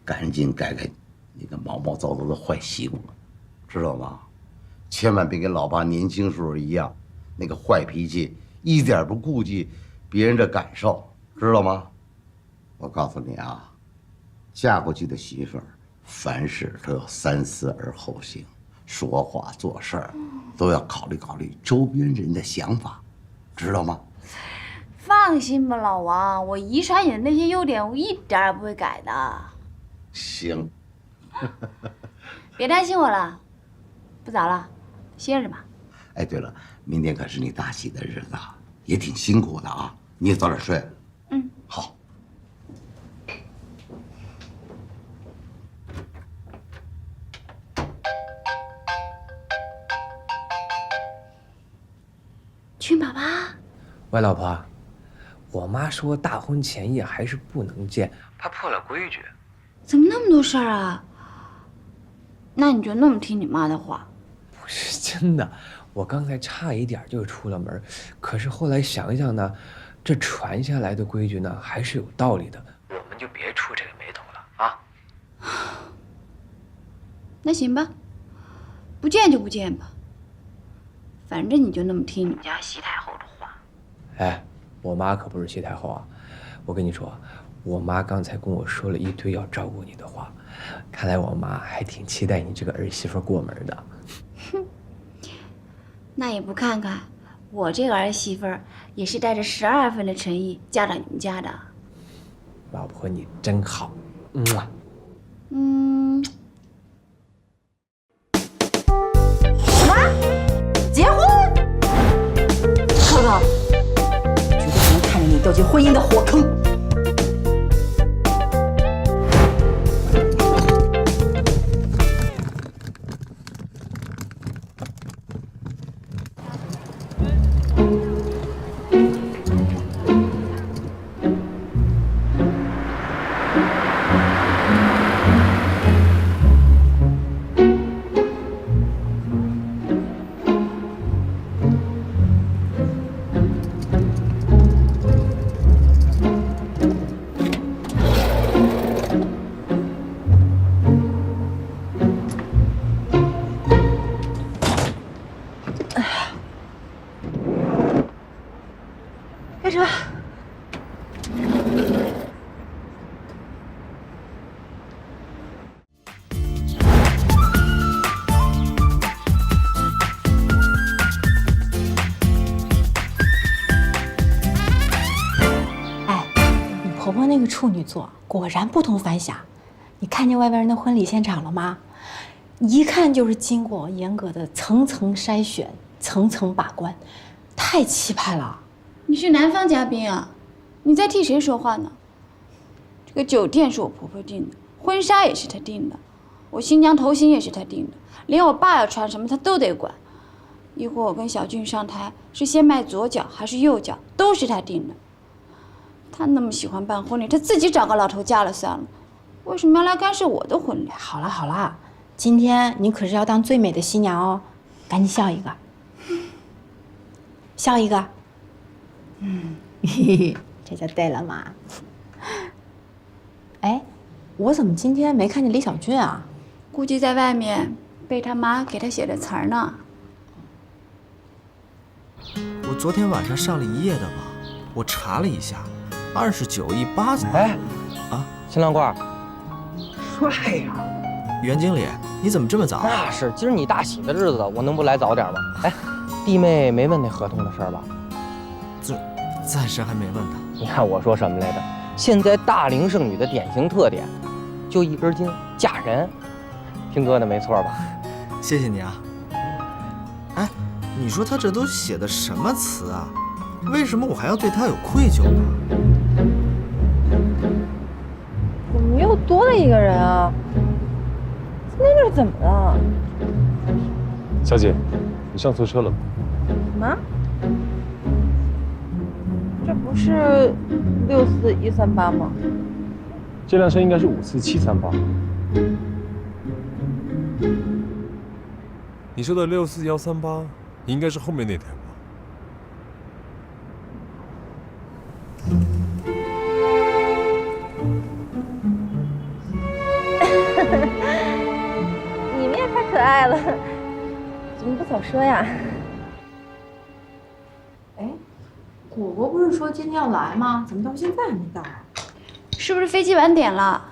赶紧改改那个毛毛躁躁的坏习惯，知道吗？千万别跟老爸年轻时候一样，那个坏脾气，一点不顾及别人的感受，知道吗？我告诉你啊，嫁过去的媳妇儿，凡事都要三思而后行，说话做事儿都要考虑考虑周边人的想法，知道吗？放心吧，老王，我遗传你的那些优点，我一点儿也不会改的。行，别担心我了，不早了，歇着吧。哎，对了，明天可是你大喜的日子，也挺辛苦的啊，你也早点睡。嗯，好。君宝宝，喂，老婆，我妈说大婚前夜还是不能见，怕破了规矩。怎么那么多事儿啊？那你就那么听你妈的话？不是真的，我刚才差一点就出了门，可是后来想想呢，这传下来的规矩呢还是有道理的，我们就别触这个霉头了啊。那行吧，不见就不见吧。反正你就那么听你们家西太后的话。哎，我妈可不是西太后啊！我跟你说，我妈刚才跟我说了一堆要照顾你的话，看来我妈还挺期待你这个儿媳妇过门的。哼，那也不看看，我这个儿媳妇也是带着12分的诚意嫁到你们家的。老婆你真好，什么？结婚？哥哥，绝对不能看着你掉进婚姻的火坑。开车。哎，你婆婆那个处女座果然不同凡响。你看见外边人的婚礼现场了吗？一看就是经过严格的层层筛选、层层把关，太气派了。你是男方嘉宾啊，你在替谁说话呢？这个酒店是我婆婆订的，婚纱也是她订的，我新娘头型也是她订的，连我爸要穿什么她都得管。一会儿我跟小俊上台，是先迈左脚还是右脚，都是她定的。她那么喜欢办婚礼，她自己找个老头嫁了算了，为什么要来干涉我的婚礼？好了好了，今天你可是要当最美的新娘哦，赶紧笑一个，笑一个。嘿嘿，这就对了嘛。哎，我怎么今天没看见李小俊啊？估计在外面背他妈给他写的词儿呢。我昨天晚上上了一夜的网，我查了一下，29亿8千。哎，啊，新郎官，帅呀！袁经理，你怎么这么早？那是，今儿你大喜的日子，我能不来早点吗？哎，弟妹没问那合同的事儿吧？暂时还没问他。你看我说什么来着？现在大龄剩女的典型特点，就一根筋，嫁人。听哥的没错吧？谢谢你啊。哎，你说他这都写的什么词啊？为什么我还要对他有愧疚呢？怎么又多了一个人啊？今天这是怎么了？小姐，你上错车了。什么？这不是64138吗？这辆车应该是54738。你说的64138应该是后面那台吧？小奢呀。哎，果果不是说今天要来吗？怎么到现在还没到啊？是不是飞机晚点了？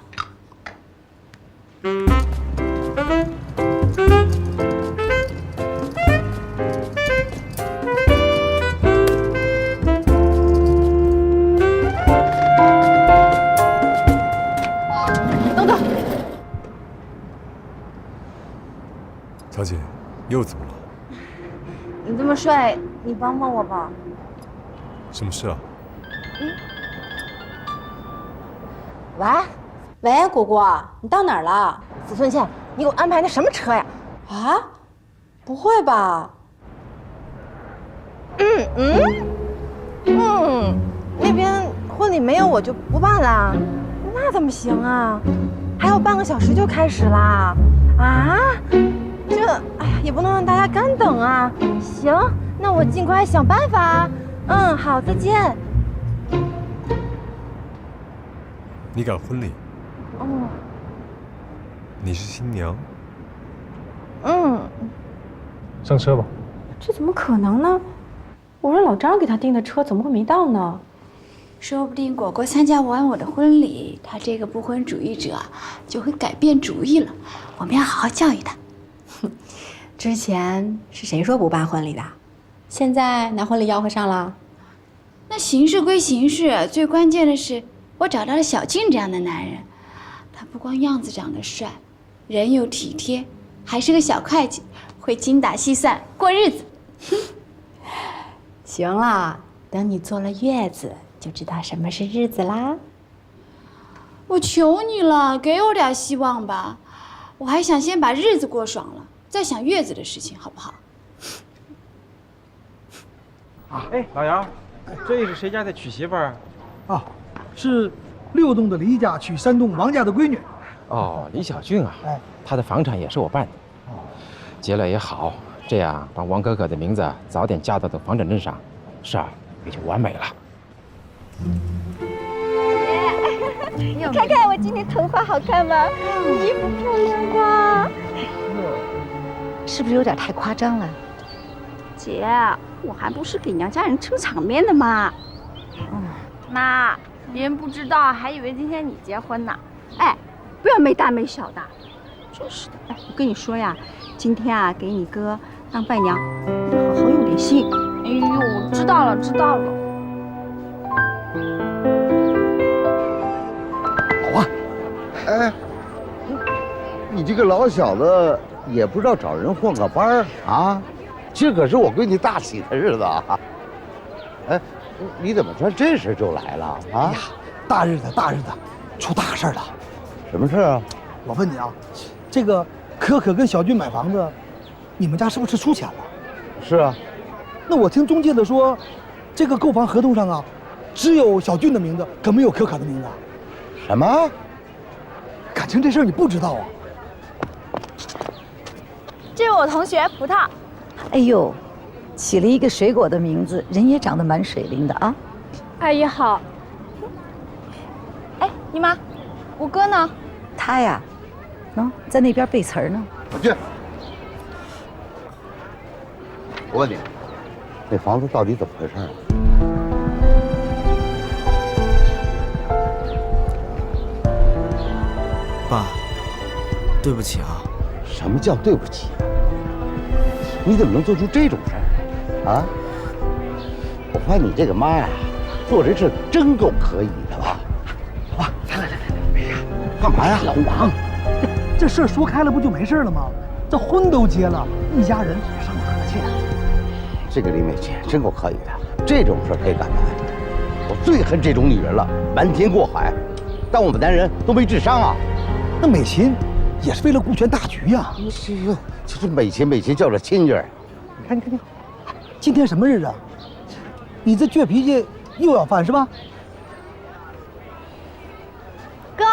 等等，小姐，又怎么了？你这么帅，你帮帮我吧。什么事啊？喂，喂，果果，你到哪儿了？子孙倩，你给我安排那什么车呀？啊？不会吧？那边婚礼没有我就不办了，那怎么行啊？还有半个小时就开始啦！啊，哎呀，也不能让大家干等啊。行，那我尽快想办法。好，再见。你赶婚礼？哦，你是新娘？上车吧。这怎么可能呢？我让老张给他订的车，怎么会没到呢？说不定果果参加完我的婚礼，他这个不婚主义者就会改变主意了。我们要好好教育他。之前是谁说不办婚礼的？现在拿婚礼吆喝上了？那形式归形式，最关键的是我找到了小静这样的男人。他不光样子长得帅，人又体贴，还是个小会计，会精打细算过日子。行了，等你坐了月子，就知道什么是日子啦。我求你了，给我点希望吧！我还想先把日子过爽了，再想月子的事情，好不好？哎，老杨，这是谁家的娶媳妇儿？啊，是6栋的李家娶3栋王家的闺女。哦，李小俊啊，哎，他的房产也是我办的。哦，结了也好，这样把王可可的名字早点加到这房产证上，事儿也就完美了。你看看我今天头发好看吗？衣服漂亮吗？是不是有点太夸张了？姐，我还不是给娘家人撑场面的吗？妈，别人不知道，还以为今天你结婚呢。哎，不要没大没小的，真是的。哎，我跟你说呀，今天啊，给你哥当伴娘，你好好用点心。哎呦，知道了，知道了。好啊，哎，你这个老小子也不知道找人换个班儿啊？今儿可是我闺女大喜的日子啊！哎，你怎么穿这身就来了啊？哎呀，大日子，大日子，出大事了！什么事啊？我问你啊，这个可可跟小俊买房子，你们家是不是出钱了？是啊。那我听中介的说，这个购房合同上啊，只有小俊的名字，可没有可可的名字。什么？感情这事儿你不知道啊？这是我同学葡萄。哎呦，起了一个水果的名字，人也长得蛮水灵的啊。阿姨好。哎，姨妈，我哥呢？他呀，在那边背词儿呢。我去。我问你，那房子到底怎么回事啊？爸，对不起啊。什么叫对不起？你怎么能做出这种事儿啊？我发现你这个妈呀，做这事真够可以的吧？好吧，来，哎呀，干嘛呀？老王，这事儿说开了不就没事了吗？这婚都结了，一家人也伤不和气。这个李美琴真够可以的，这种事儿可以敢来。我最恨这种女人了，瞒天过海，当我们男人都没智商啊！那美琴也是为了顾全大局呀。是哟，就是美琴叫着亲家。你看，今天什么日子啊？你这倔脾气又要犯是吧？哥，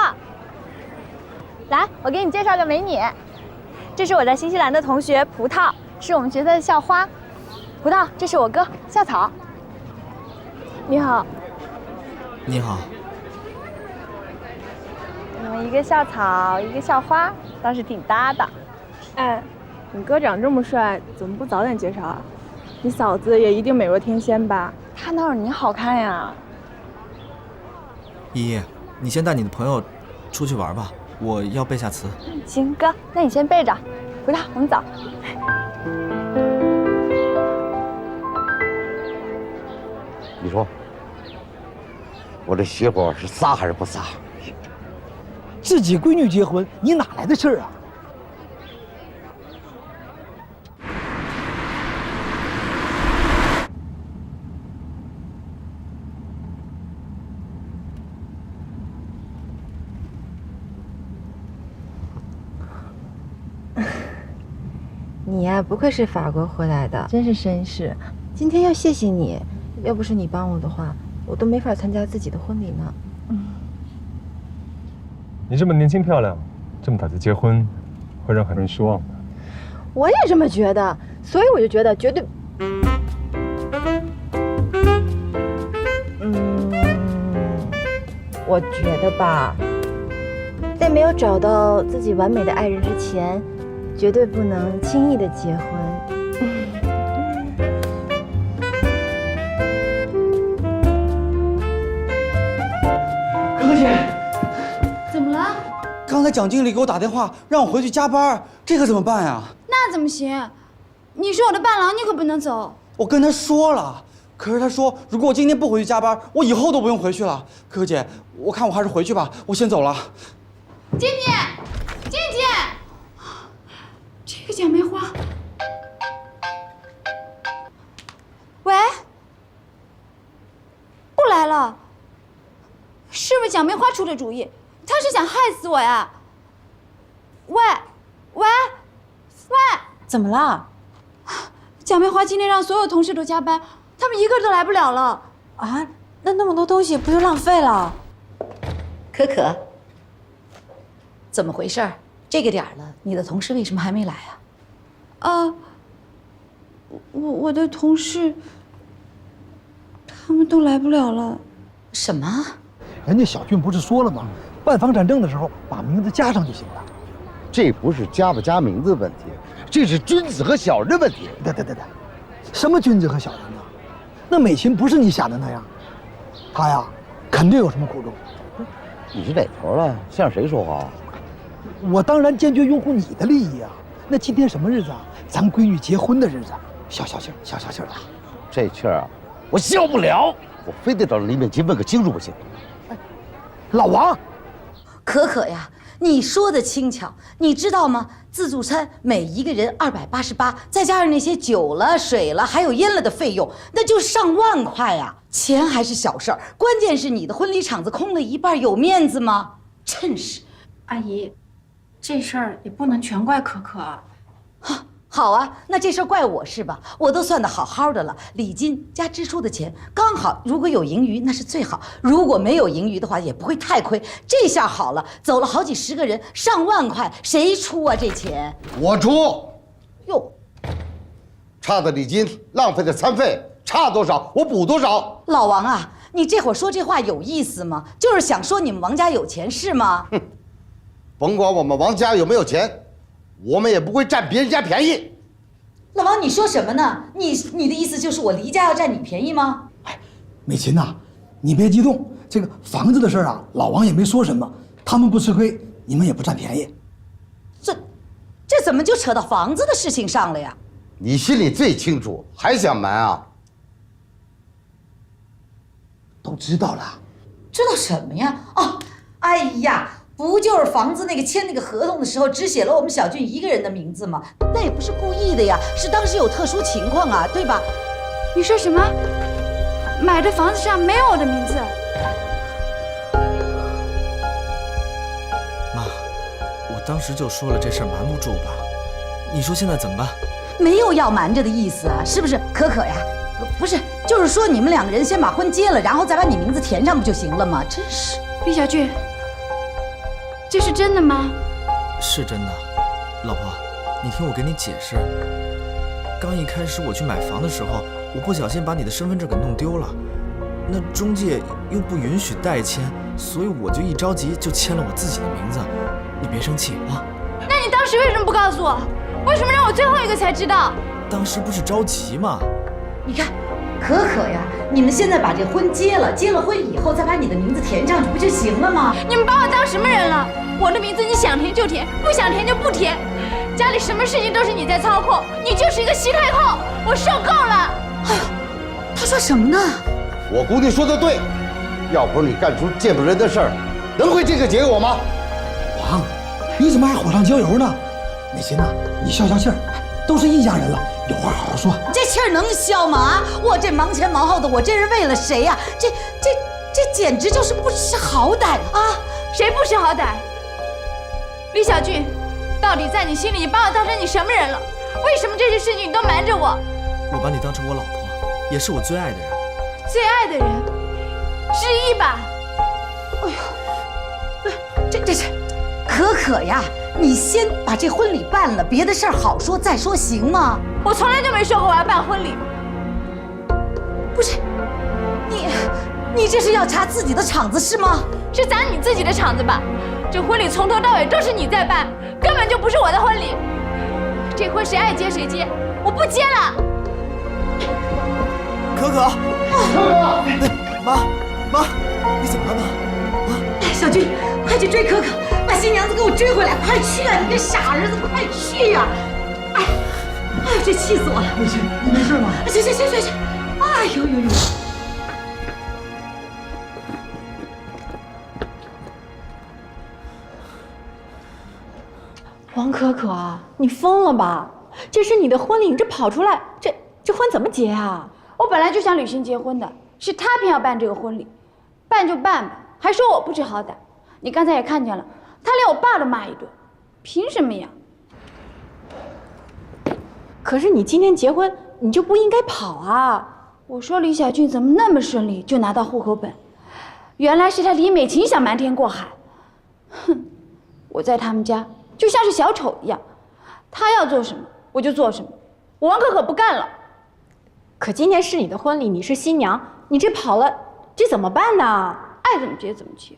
来，我给你介绍个美女，这是我在新西兰的同学葡萄，是我们学校的校花。葡萄，这是我哥校草。你好。你好。你们一个校草，一个校花，倒是挺搭的。你哥长这么帅，怎么不早点介绍啊？你嫂子也一定美若天仙吧？她哪有你好看呀？依依，你先带你的朋友出去玩吧，我要背下词。行，哥，那你先背着，回头我们走。你说，我这血果是撒还是不撒？自己闺女结婚，你哪来的事儿啊？你呀，不愧是法国回来的，真是绅士。今天要谢谢你，要不是你帮我的话，我都没法参加自己的婚礼呢。你这么年轻漂亮，这么早就结婚，会让很多人失望的。我也这么觉得，所以我就觉得绝对……我觉得吧，在没有找到自己完美的爱人之前，绝对不能轻易的结婚。柯姐，怎么了？刚才蒋经理给我打电话，让我回去加班，这可怎么办呀？那怎么行？你是我的伴郎，你可不能走。我跟他说了，可是他说如果我今天不回去加班，我以后都不用回去了。柯姐，我看我还是回去吧，我先走了。静静，静静，这个蒋梅花，喂，不来了，是不是蒋梅花出的主意？他是想害死我呀？喂，喂，喂，怎么了？蒋梅花今天让所有同事都加班，他们一个都来不了了。啊，那么多东西不就浪费了？可可，怎么回事儿？这个点儿了，你的同事为什么还没来啊？我的同事，他们都来不了了。什么？人家小俊不是说了吗？办房产证的时候把名字加上就行了。这不是加不加名字问题，这是君子和小人的问题。对，什么君子和小人呢？那美琴不是你想的那样，她呀，肯定有什么苦衷。你是哪头了？向谁说话？我当然坚决拥护你的利益啊！那今天什么日子啊？咱闺女结婚的日子，消消气儿的。这气儿啊，我消不了，我非得找李美琴问个清楚不行。老王，可可呀，你说的轻巧，你知道吗？自助餐每一个人288，再加上那些酒了、水了，还有烟了的费用，那就上万块呀！钱还是小事儿，关键是你的婚礼场子空了一半，有面子吗？真是。阿姨，这事儿也不能全怪可可啊。好啊，那这事儿怪我是吧？我都算得好好的了，礼金加支出的钱刚好，如果有盈余那是最好，如果没有盈余的话也不会太亏。这下好了，走了好几十个人，上万块，谁出啊这钱？我出。哟，差的礼金，浪费的餐费，差多少我补多少。老王啊，你这会儿说这话有意思吗？就是想说你们王家有钱是吗？哼，甭管我们王家有没有钱，我们也不会占别人家便宜。老王，你说什么呢？你的意思就是我离家要占你便宜吗？哎，美琴呐，你别激动，这个房子的事儿啊，老王也没说什么，他们不吃亏，你们也不占便宜。这怎么就扯到房子的事情上了呀？你心里最清楚，还想瞒啊？都知道了。知道什么呀？哦，哎呀，不就是房子签那个合同的时候只写了我们小俊一个人的名字吗？那也不是故意的呀，是当时有特殊情况啊，对吧？你说什么？买的房子上没有我的名字？妈，我当时就说了这事儿瞒不住吧，你说现在怎么办？没有要瞒着的意思啊，是不是？可可呀，不是，就是说你们两个人先把婚结了，然后再把你名字填上不就行了吗？真是。李小俊，这是真的吗？是真的，老婆，你听我给你解释。刚一开始我去买房的时候，我不小心把你的身份证给弄丢了，那中介又不允许代签，所以我就一着急就签了我自己的名字。你别生气啊。那你当时为什么不告诉我？为什么让我最后一个才知道？当时不是着急吗？你看，可可呀，你们现在把这婚结了，结了婚以后再把你的名字填上去，不就行了吗？你们把我当什么人了？我的名字你想填就填，不想填就不填。家里什么事情都是你在操控，你就是一个西太后，我受够了。哎呦，他说什么呢？我姑娘说的对，要不是你干出见不人的事儿，能会这个结果吗？王，你怎么还火上浇油呢？美琴呐，你消消气儿，都是一家人了，有话好好说。这气儿能消吗？啊，我这忙前忙后的，我这是为了谁呀？这简直就是不识好歹啊！谁不识好歹？李小俊，到底在你心里，你把我当成你什么人了？为什么这些事情你都瞒着我？我把你当成我老婆，也是我最爱的人。最爱的人，之一吧。哎呦，这是，可可呀，你先把这婚礼办了，别的事儿好说再说，行吗？我从来就没说过我要办婚礼。不是，你这是要砸自己的场子是吗？是砸你自己的场子吧？这婚礼从头到尾都是你在办，根本就不是我的婚礼。这婚谁爱结谁结，我不结了。可可，妈，你怎么了，妈？哎，小俊，快去追可可，把新娘子给我追回来！快去啊，你个傻儿子，快去呀！哎呦，这气死我了！美琴，你没事吗？行，哎呦。王可可，你疯了吧？这是你的婚礼，你这跑出来，这婚怎么结啊？我本来就想履行结婚的，是他偏要办这个婚礼，办就办吧，还说我不知好歹。你刚才也看见了，他连我爸都骂一顿，凭什么呀？可是你今天结婚，你就不应该跑啊！我说李小俊怎么那么顺利就拿到户口本，原来是他李美琴想瞒天过海。哼，我在他们家就像是小丑一样，他要做什么我就做什么，我王可可不干了。可今天是你的婚礼，你是新娘，你这跑了，这怎么办呢？爱怎么结怎么结。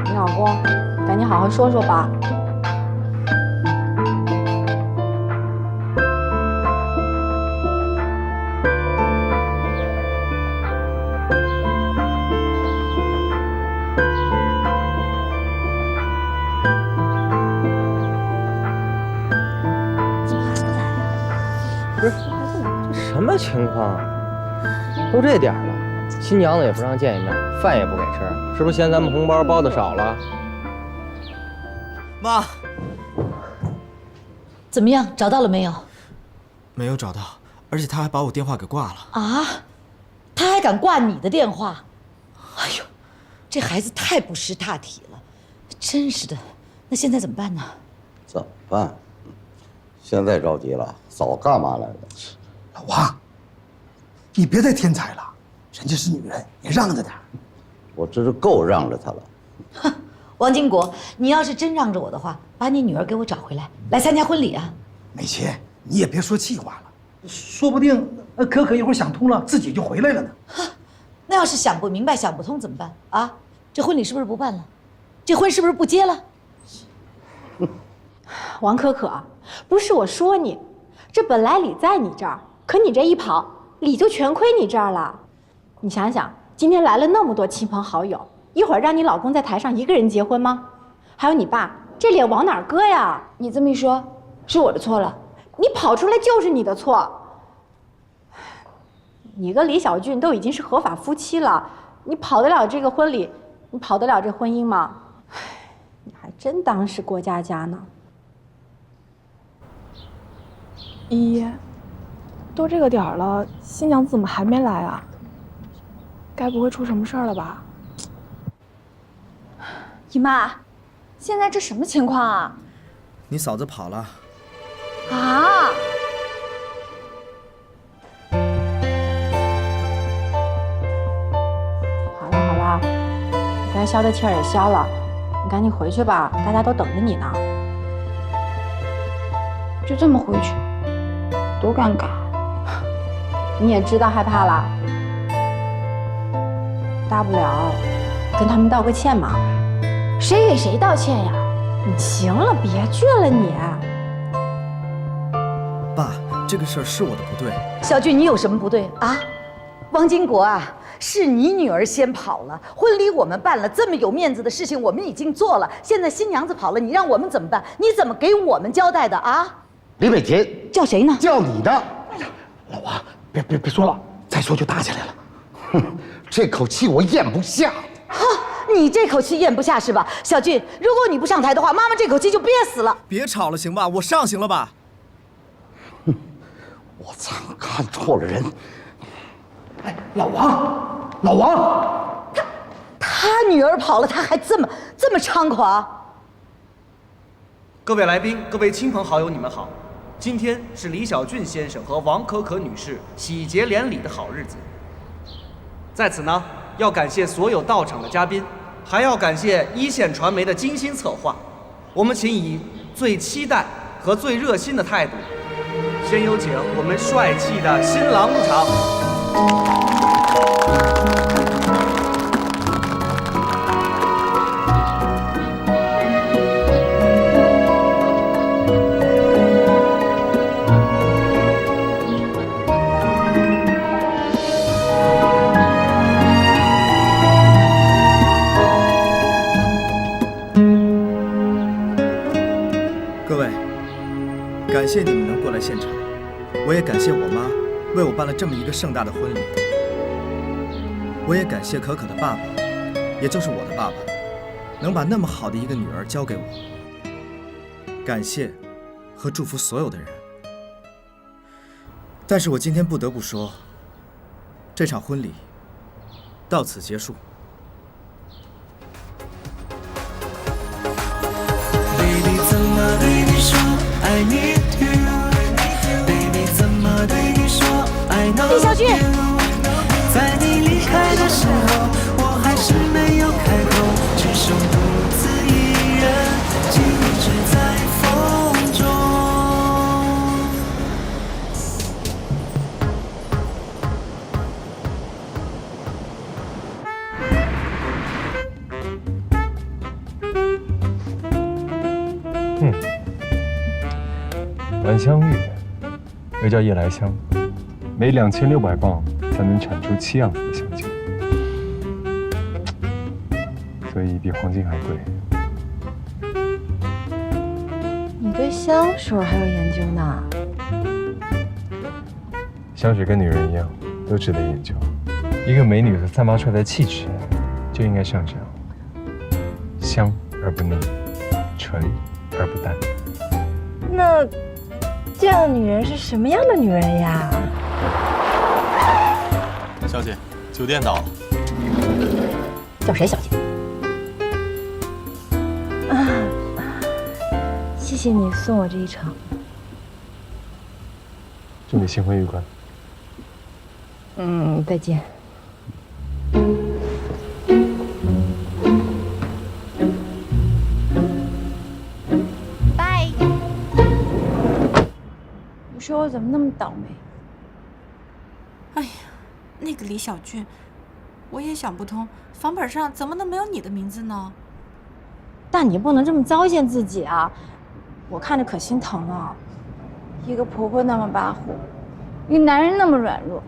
你老公，赶紧好好说说吧。什么情况？都这点了，新娘子也不让见一面，饭也不给吃，是不是嫌咱们红包包的少了？妈，怎么样，找到了没有？没有找到，而且他还把我电话给挂了。啊，他还敢挂你的电话？哎呦，这孩子太不识大体了，真是的。那现在怎么办呢？怎么办？现在着急了，早干嘛来了？老王，你别再添柴了，人家是女人，你让着点。我这是够让着她了。哼，王金国，你要是真让着我的话，把你女儿给我找回来，来参加婚礼啊！美琴，你也别说气话了，说不定可可一会儿想通了，自己就回来了呢。那要是想不明白、想不通怎么办啊？这婚礼是不是不办了？这婚是不是不结了？王可可，不是我说你，这本来礼在你这儿，可你这一跑，礼就全亏你这儿了。你想想，今天来了那么多亲朋好友，一会儿让你老公在台上一个人结婚吗？还有你爸，这脸往哪儿搁呀？你这么一说，是我的错了。你跑出来就是你的错。你跟李小俊都已经是合法夫妻了，你跑得了这个婚礼？你跑得了这婚姻吗？你还真当是过家家呢。依依，都这个点儿了，新娘子怎么还没来啊？该不会出什么事儿了吧？姨妈，现在这什么情况啊？你嫂子跑了。啊！好了，你该消的气儿也消了，你赶紧回去吧，大家都等着你呢。就这么回去，多尴尬。你也知道害怕了，大不了跟他们道个歉嘛。谁给谁道歉呀？你行了，别倔了你。爸，这个事儿是我的不对。小俊，你有什么不对啊？王金国啊，是你女儿先跑了，婚礼我们办了，这么有面子的事情我们已经做了，现在新娘子跑了，你让我们怎么办？你怎么给我们交代的啊？李美琴叫谁呢？叫你的。老王，别说了，再说就打起来了。哼，这口气我咽不下。哈，你这口气咽不下是吧？小俊，如果你不上台的话，妈妈这口气就憋死了。别吵了，行吧？我上行了吧？哼，我操，看错了人。哎，老王，他女儿跑了，他还这么猖狂。各位来宾，各位亲朋好友，你们好！今天是李小俊先生和王可可女士喜结连理的好日子。在此呢，要感谢所有到场的嘉宾，还要感谢一线传媒的精心策划。我们请以最期待和最热心的态度，先有请我们帅气的新郎入场。各位，感谢你们能过来现场，我也感谢我妈为我办了这么一个盛大的婚礼。我也感谢可可的爸爸，也就是我的爸爸，能把那么好的一个女儿交给我。感谢和祝福所有的人。但是我今天不得不说，这场婚礼到此结束。Baby， 怎么对你说 I need you？Baby， 怎么对你说 I know you？ 李小俊，在你离开的时候，我还是没有开口，只剩独自一人静止在风中。兰香玉又叫夜来香，每2600磅才能产出7盎司的香精，所以比黄金还贵。你对香水还有研究呢？香水跟女人一样，都值得研究。一个美女所散发出来的气质，就应该像这样，香而不腻，纯而不淡。那这样的女人是什么样的女人呀？小姐，酒店到了。叫谁小姐？啊，谢谢你送我这一程。祝你新婚愉快。再见。拜。你说我怎么那么倒霉？哎呀，那个李小俊，我也想不通，房本上怎么能没有你的名字呢？但你不能这么糟践自己啊！我看着可心疼了。一个婆婆那么跋扈，一个男人那么软弱，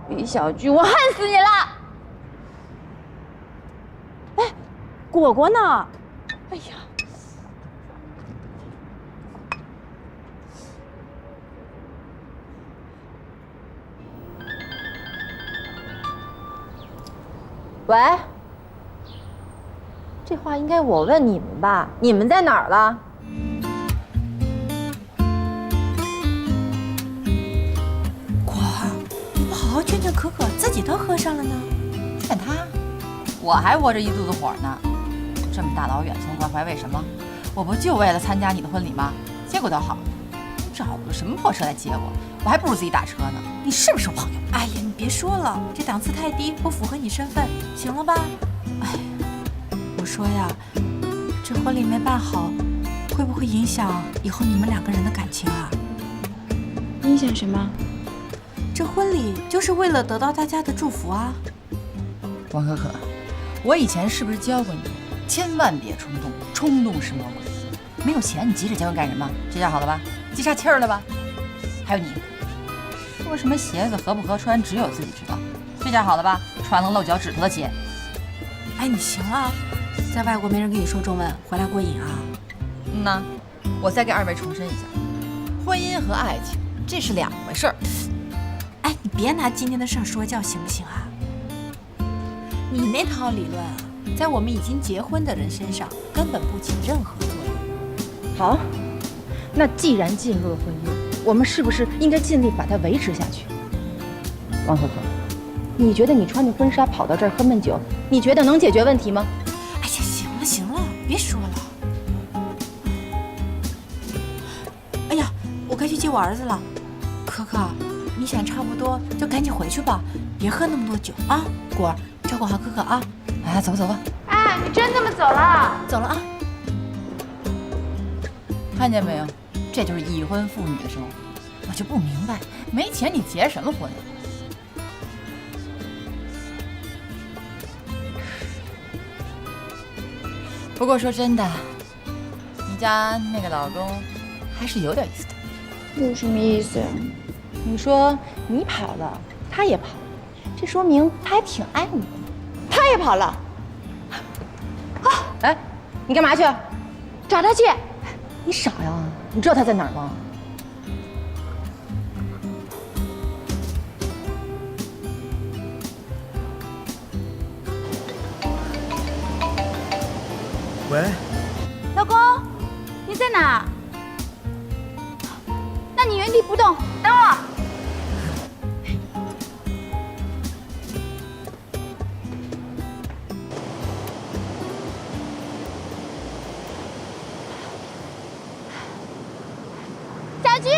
李小菊，我恨死你了！哎，果果呢？哎呀，喂，这话应该我问你们吧？你们在哪儿了？果儿，你不好好劝劝可可，自己都喝上了呢。劝他，我还窝着一肚子火呢。这么大老远从关怀，为什么？我不就为了参加你的婚礼吗？结果倒好，你找个什么破车来接我？我还不如自己打车呢。你是不是我朋友？哎呀，你别说了，这档次太低，不符合你身份，行了吧？哎，我说呀，这婚礼没办好，会不会影响以后你们2个人的感情啊？影响什么？这婚礼就是为了得到大家的祝福啊。王可可，我以前是不是教过你，千万别冲动，冲动是魔鬼。没有钱你急着结婚干什么？这下好了吧？急岔气儿了吧？还有你，说什么鞋子合不合穿，只有自己知道。这下好了吧？穿了露脚趾头的鞋。哎，你行了，在外国没人跟你说中文，回来过瘾啊。嗯呐，我再给2位重申一下，婚姻和爱情这是2回事儿。哎，你别拿今天的事儿说教行不行啊？你那套理论啊，在我们已经结婚的人身上根本不起任何作用。好，那既然进入了婚姻，我们是不是应该尽力把它维持下去？王可可，你觉得你穿着婚纱跑到这儿喝闷酒，你觉得能解决问题吗？哎呀，行了行了，别说了。哎呀，我该去接我儿子了。可可，你想差不多就赶紧回去吧，别喝那么多酒啊。果儿，照顾好可可啊。哎，走吧走吧。哎，你真这么走了？走了啊。看见没有，这就是已婚妇女的生活。我就不明白，没钱你结什么婚啊？不过说真的，你家那个老公还是有点意思的。有什么意思？你说你跑了，他也跑了，这说明他还挺爱你的。他也跑了。啊！哎，你干嘛去？找他去。你傻呀？你知道他在哪儿吗？喂，老公，你在哪？那你原地不动，等我。小军。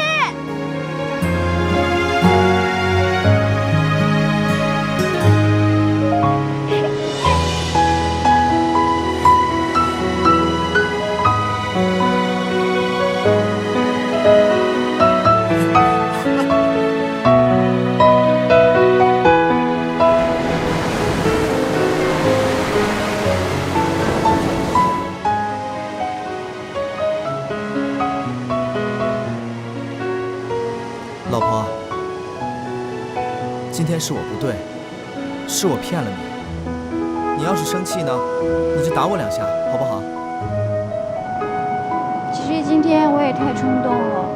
老婆，今天是我不对，是我骗了你。你要是生气呢，你就打我2下，好不好？其实今天我也太冲动了，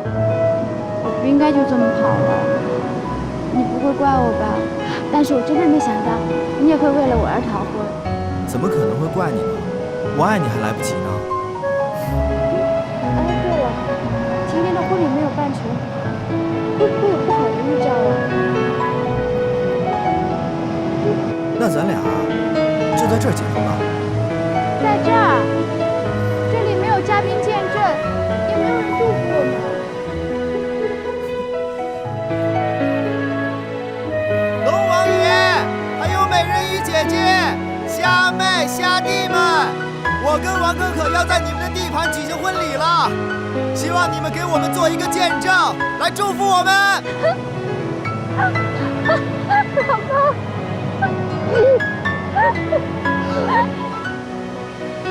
我不应该就这么跑了。你不会怪我吧？但是我真的没想到，你也会为了我而逃婚。怎么可能会怪你呢？我爱你还来不及呢。哎，对了，今天的婚礼没有办成，会不会有不好的预兆啊？那咱俩就在这儿结婚吧。在这儿，这里没有嘉宾见证，也没有人祝福我们。龙王爷，还有美人鱼姐姐、虾妹、虾弟们，我跟王可可要在你们的地盘举行婚礼了，希望你们给我们做一个见证，来祝福我们。老公。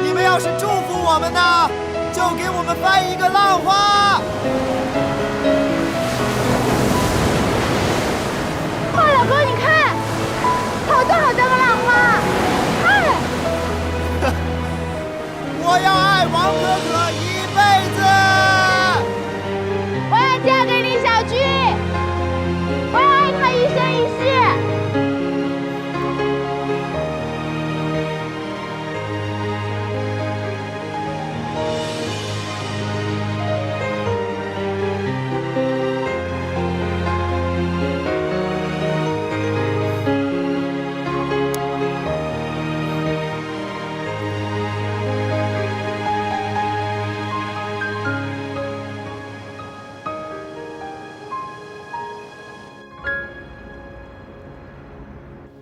你们要是祝福我们呢，就给我们翻一个浪花。哇，老公，你看，好多好多个浪花，看。我要爱王可可一辈子。我要嫁给李小军，我要爱他一生一世。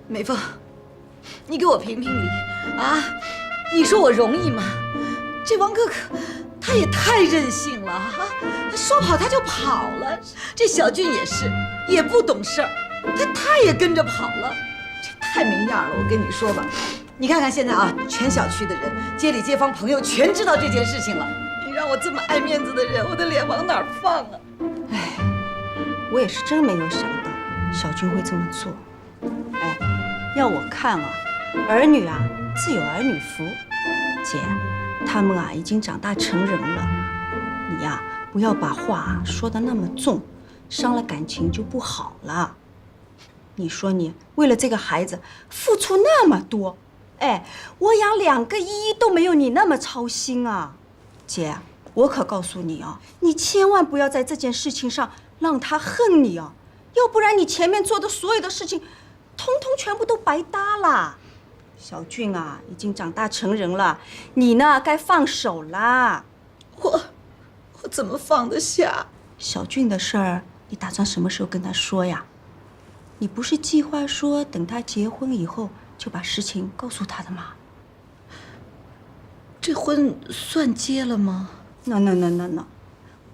美凤，你给我评评理啊！你说我容易吗？这王可可，他也太任性了哈！他说跑他就跑了。这小俊也是，也不懂事儿，他也跟着跑了，这太没样了。我跟你说吧，你看看现在啊，全小区的人、街里街坊朋友全知道这件事情了。你让我这么爱面子的人，我的脸往哪儿放啊？哎，我也是真没有想到小俊会这么做。哎，要我看啊，儿女啊自有儿女福。姐，他们啊已经长大成人了，你呀不要把话说得那么重，伤了感情就不好了。你说你为了这个孩子付出那么多，哎，我养2个1都没有你那么操心啊。姐，我可告诉你啊，你千万不要在这件事情上让他恨你啊，要不然你前面做的所有的事情，通通全部都白搭了。小俊啊，已经长大成人了，你呢该放手啦。我怎么放得下？小俊的事儿，你打算什么时候跟他说呀？你不是计划说等他结婚以后就把事情告诉他的吗？这婚算结了吗？ No，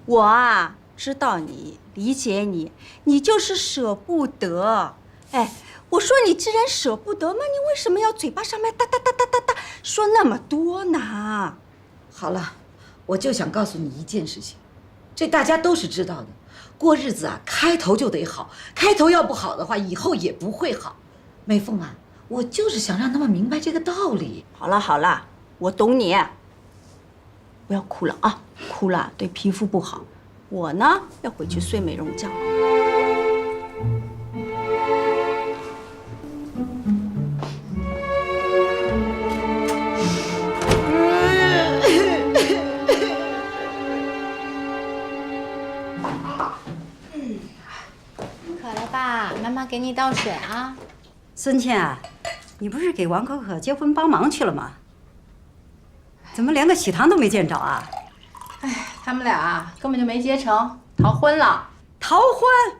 我啊知道你，理解你，你就是舍不得。哎，我说你既然舍不得嘛，你为什么要嘴巴上面哒哒哒哒哒哒说那么多呢？好了，我就想告诉你一件事情，这大家都是知道的。过日子啊，开头就得好，开头要不好的话，以后也不会好。美凤啊，我就是想让他们明白这个道理。好了，我懂你。不要哭了啊，哭了对皮肤不好。我呢要回去睡美容觉。渴了吧？妈妈给你倒水啊。孙倩啊，你不是给王可可结婚帮忙去了吗？怎么连个喜糖都没见着啊？哎，他们俩根本就没结成，逃婚了。逃婚？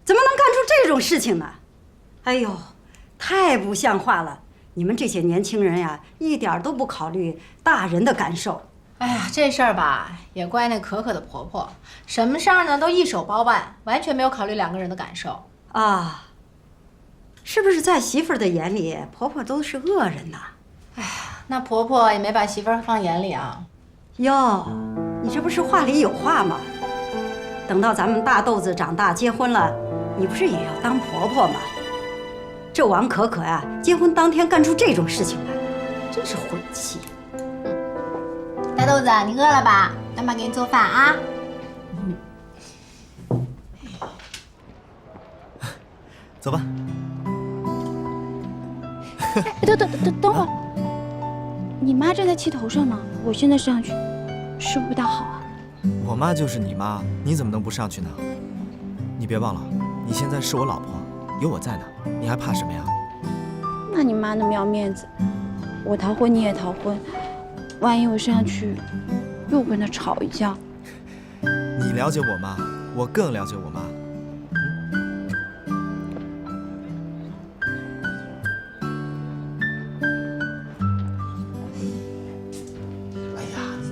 怎么能干出这种事情呢？哎呦，太不像话了！你们这些年轻人呀，一点都不考虑大人的感受。哎呀，这事儿吧，也怪那可可的婆婆，什么事儿呢都一手包办，完全没有考虑2个人的感受啊。是不是在媳妇儿的眼里，婆婆都是恶人呐？哎呀，那婆婆也没把媳妇儿放眼里啊。哟，你这不是话里有话吗？等到咱们大豆子长大结婚了，你不是也要当婆婆吗？这王可可呀，结婚当天干出这种事情来，真是晦气。大豆子，你饿了吧？妈妈给你做饭啊。走吧。等会儿，你妈正在气头上呢，我现在上去是不是不大好啊？我妈就是你妈，你怎么能不上去呢？你别忘了，你现在是我老婆，有我在呢，你还怕什么呀？那你妈那么要面子，我逃婚你也逃婚，万一我上去又跟她吵一架。你了解我妈，我更了解我妈。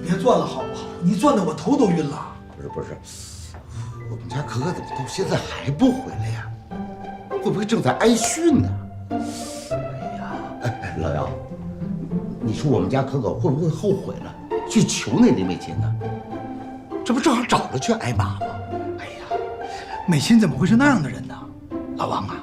别转了好不好？你转的我头都晕了。不是，我们家可可怎么到现在还不回来呀？会不会正在挨训呢？哎，老姚，你说我们家可可会不会后悔了，去求那林美琴呢？这不正好找着去挨骂吗？美琴怎么会是那样的人呢？老王啊，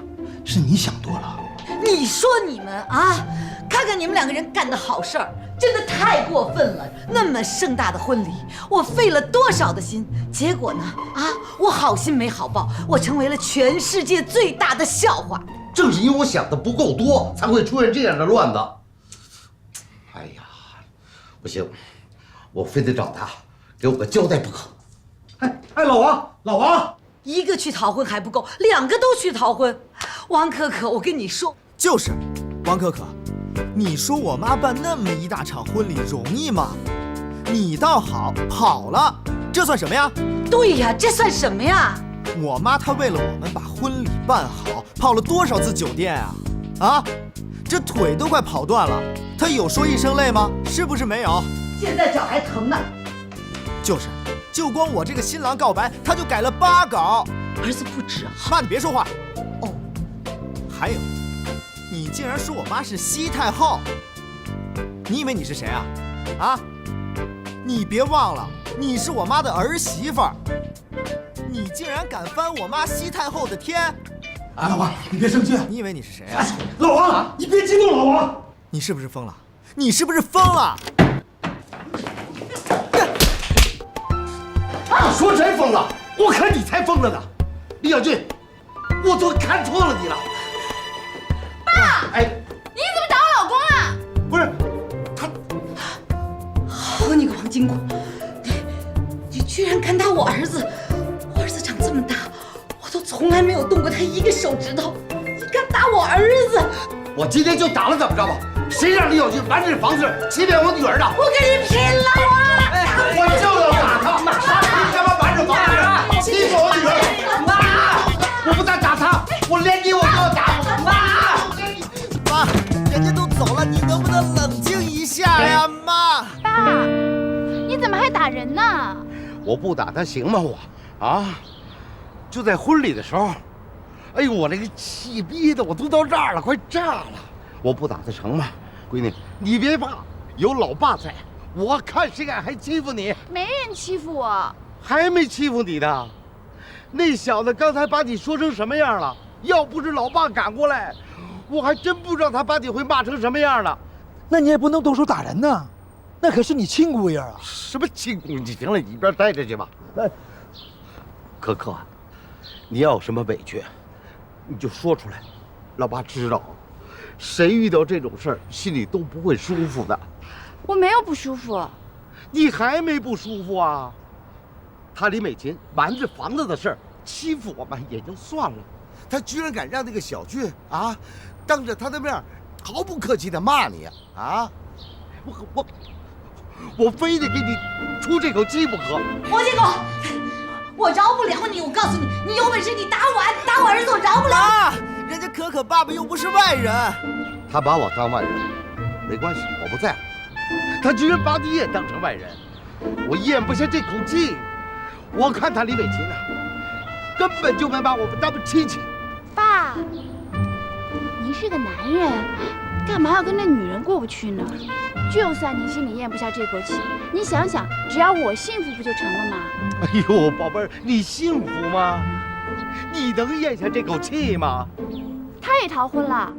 是你想多了。你说你们啊，看看你们2个人干的好事儿，真的太过分了！那么盛大的婚礼，我费了多少的心，结果呢？啊，我好心没好报，我成为了全世界最大的笑话。正是因为我想的不够多，才会出现这样的乱子。哎呀，不行，我非得找他给我个交代不可。哎，老王，一个去逃婚还不够，2个都去逃婚。王可可，我跟你说，就是王可可，你说我妈办那么一大场婚礼容易吗？你倒好，跑了，这算什么呀？对呀，这算什么呀？我妈她为了我们把婚礼办好，跑了多少次酒店啊？啊，这腿都快跑断了，他有说一声累吗？是不是没有？现在脚还疼呢。就是，就光我这个新郎告白，他就改了8稿。儿子不止啊！妈，你别说话。哦，还有，你竟然说我妈是西太后，你以为你是谁啊？啊？你别忘了，你是我妈的儿媳妇儿，你竟然敢翻我妈西太后的天！哎，老王，你别生气。你以为你是谁啊？老王，你别激动，老王。你是不是疯了？你是不是疯了？你说谁疯了？我看你才疯了呢！李小俊，我都看错了你了。爸，哎，你怎么打我老公啊？不是，好你个王金国，你居然敢打我儿子！我儿子长这么大，我都从来没有动过他一个手指头，你敢打我儿子！我今天就打了，怎么着吧？谁让李小俊玩这房子欺骗我女儿的？我跟你拼了！我就要打他！你干嘛玩这房子欺负我女儿？妈！我不但打他，我连你我都要打！妈，人家都走了，你能不能冷静一下呀，妈？爸，你怎么还打人呢？我不打他行吗？就在婚礼的时候，哎呦，我那个气逼的我都到这儿了，快炸了！我不打他成吗？闺女，你别怕，有老爸在，我看谁敢还欺负你。没人欺负我，还没欺负你呢。那小子刚才把你说成什么样了？要不是老爸赶过来，我还真不知道他把你会骂成什么样了。那你也不能动手打人呐，那可是你亲姑爷啊！什么亲姑？你行了，你一边待着去吧。可可，你要有什么委屈，你就说出来，老爸知道。谁遇到这种事儿，心里都不会舒服的。我没有不舒服。你还没不舒服啊？他李美琴瞒着房子的事儿欺负我们也就算了，他居然敢让那个小俊啊，当着他的面毫不客气地骂你啊！我非得给你出这口气不可。王金国，我饶不了你！我告诉你，你有本事你打我儿子，我饶不了。妈，人家可可爸爸又不是外人。他把我当外人，没关系，我不在乎。他居然把你也当成外人，我咽不下这口气。我看他李美琴啊，根本就没把我们当亲戚。爸，您是个男人，干嘛要跟那女人过不去呢？就算您心里咽不下这口气，你想想，只要我幸福不就成了吗？哎呦，宝贝儿，你幸福吗？你能咽下这口气吗？他也逃婚了。